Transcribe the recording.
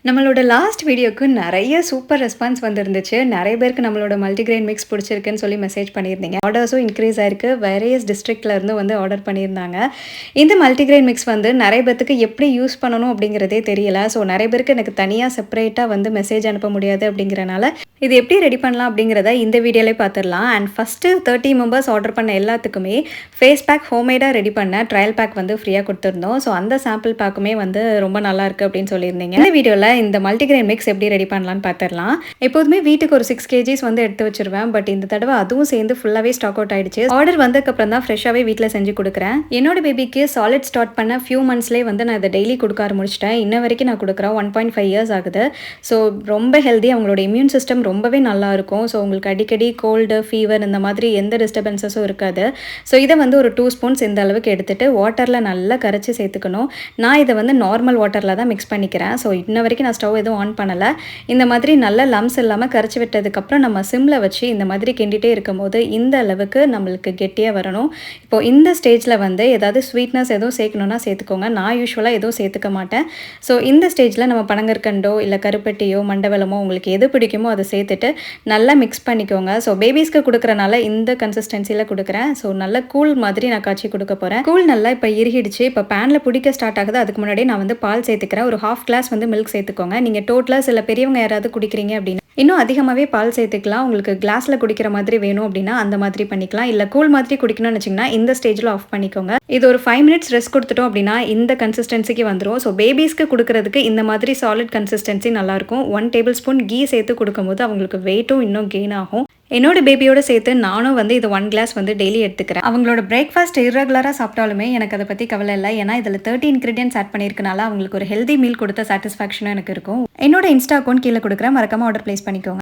நம்மளோட லாஸ்ட் வீடியோக்கு நெறைய சூப்பர் ரெஸ்பான்ஸ் வந்திருந்துச்சு. நெறைய பேருக்கு நம்மளோட மல்டிகிரெயின் மிக்ஸ் பிடிச்சிருக்குன்னு சொல்லி மெசேஜ் பண்ணியிருந்தீங்க. ஆர்டர்ஸும் இன்க்ரீஸ் ஆயிருக்கு. வேரியஸ் டிஸ்ட்ரிக்ட்ல இருந்து வந்து ஆர்டர் பண்ணியிருந்தாங்க. இந்த மல்டிகிரெயின் மிக்ஸ் வந்து நெறைய பேத்துக்கு எப்படி யூஸ் பண்ணணும் அப்படிங்கிறதே தெரியல. ஸோ நெறைய பேருக்கு எனக்கு தனியா செப்பரேட்டா வந்து மெசேஜ் அனுப்ப முடியாது அப்படிங்கிறனால, இது எப்படி ரெடி பண்ணலாம் அப்படிங்கிறத இந்த வீடியோலயே பார்த்துடலாம். அண்ட் ஃபர்ஸ்ட்டு 30 மெம்பர்ஸ் ஆர்டர் பண்ண எல்லாத்துக்குமே ஃபேஸ் பேக் ஹோம்மேடா ரெடி பண்ண ட்ரையல் பேக் வந்து ஃப்ரீயா குடுத்துருந்தோம். ஸோ அந்த சாம்பிள் பேக்குமே வந்து ரொம்ப நல்லாயிருக்கு அப்படின்னு சொல்லியிருந்தீங்க. இந்த வீடியோல இந்த மல்டிகிரெயின் மிக்ஸ் எப்படி ரெடி பண்ணலான்னு பார்த்துடலாம். எப்போதுமே வீட்டுக்கு ஒரு 6 கேஜிஸ் வந்து எடுத்து வச்சிருவேன். பட் இந்த தடவை அதுவும் சேர்ந்து ஃபுல்லாவே ஸ்டாக் அவுட் ஆயிடுச்சு. ஆர்டர் வந்ததுக்கப்புறம் தான் ஃப்ரெஷ்ஷாவே வீட்டில் செஞ்சு கொடுக்குறேன். என்னோட பேபிக்கு சாலிட் ஸ்டார்ட் பண்ண ஃபியூ மந்த்ஸ்லேயே வந்து நான் இதை டெய்லி கொடுக்க ஆரம்பிச்சிட்டேன். இன்ன வரைக்கும் நான் கொடுக்குறேன். 1.5 இயர்ஸ் ஆகுது. ஸோ ரொம்ப ஹெல்தி. அவங்களோட இம்யூன் சிஸ்டம் ரொம்பவே நல்லா இருக்கும். ஸோ உங்களுக்கு அடிக்கடி கோல்டு, ஃபீவர் இந்த மாதிரி எந்த டிஸ்டர்பன்ஸஸும் இருக்காது. ஸோ இதை வந்து ஒரு 2 ஸ்பூன்ஸ் இந்த அளவுக்கு எடுத்துட்டு வாட்டரில் நல்லா கரைச்சி சேர்த்துக்கணும். நான் இதை வந்து நார்மல் வாட்டரில் தான் மிக்ஸ் பண்ணிக்கிறேன். ஸோ இன்ன வரைக்கும் நான் ஸ்டவ் எதுவும் ஆன் பண்ணலை. இந்த மாதிரி நல்ல லம்ஸ் இல்லாமல் கரைச்சி விட்டதுக்கப்புறம் நம்ம சிம்மில் வச்சு இந்த மாதிரி கிண்டிகிட்டே இருக்கும்போது இந்த அளவுக்கு நம்மளுக்கு கெட்டியாக வரணும். இப்போது இந்த ஸ்டேஜில் வந்து ஏதாவது ஸ்வீட்னஸ் எதுவும் சேர்க்கணுன்னா சேர்த்துக்கோங்க. நான் யூஸ்வலாக எதுவும் சேர்த்துக்க மாட்டேன். ஸோ இந்த ஸ்டேஜில் நம்ம பனங்கற்கண்டோ இல்லை கருப்பட்டியோ மண்டவெல்லமோ உங்களுக்கு எது பிடிக்குமோ அதை சேர்த்துட்டு நல்லா மிக்ஸ் பண்ணிக்கோங்க. ஸோ பேபிஸ்க்கு கொடுக்குறனால இந்த கன்சிஸ்டன்சியில் கொடுக்குறேன். ஸோ நல்லா கூழ் மாதிரி நான் காய்ச்சி கொடுக்க போகிறேன். கூழ் நல்லா இப்போ இறுகிடுச்சு. இப்போ பேனில் பிடிக்க ஸ்டார்ட் ஆகுது. அதுக்கு முன்னாடி நான் வந்து பால் சேர்த்துக்கிறேன். ஒரு 1/2 கிளாஸ் வந்து மில்க் சேர்த்துக்கோங்க. நீங்கள் டோட்டலாக சில பெரியவங்க யாராவது குடிக்கிறீங்க அப்படின்னா இன்னும் அதிகமாகவே பால் சேர்த்துக்கலாம். உங்களுக்கு கிளாஸில் குடிக்கிற மாதிரி வேணும் அப்படின்னா அந்த மாதிரி பண்ணிக்கலாம். இல்லை கூழ் மாதிரி குடிக்கணும்னு வச்சிங்கன்னா இந்த ஸ்டேஜில் ஆஃப் பண்ணிக்கோங்க. இது ஒரு 5 மினிட்ஸ் ரெஸ்ட் கொடுத்துட்டோம் அப்படின்னா இந்த கன்சிஸ்டன்சிக்கு வந்துடும். ஸோ பேபிஸ்க்கு கொடுக்கறதுக்கு இந்த மாதிரி சாலிட் கன்சிஸ்டன்சி நல்லாயிருக்கும். 1 டேபிள் ஸ்பூன் கீ சேர்த்து கொடுக்கும்போது அவங்களுக்கு வெயிட்டும் இன்னும் கெயின் ஆகும். என்னோட பேபியோட சேர்த்து நானும் வந்து இது 1 கிளாஸ் வந்து டெய்லி எடுத்துக்கிறேன். அவங்களோட பிரேக்ஃபாஸ்ட் இர்ரெகுலராக சாப்பிட்டாலுமே எனக்கு அதை பற்றி கவலை இல்லை. ஏன்னா இதில் 30 இன்க்ரீடியன்ஸ் ஆட் பண்ணியிருக்கனால அவங்களுக்கு ஒரு ஹெல்தி மீல் கொடுத்த சாட்டிஸ்ஃபேக்ஷனும் எனக்கு இருக்கும். என்னோட இன்ஸ்டா அக்கௌண்ட் கீழே கொடுக்குறேன். மறக்காம ஆர்டர் பிளேஸ் பண்ணிக்கோங்க.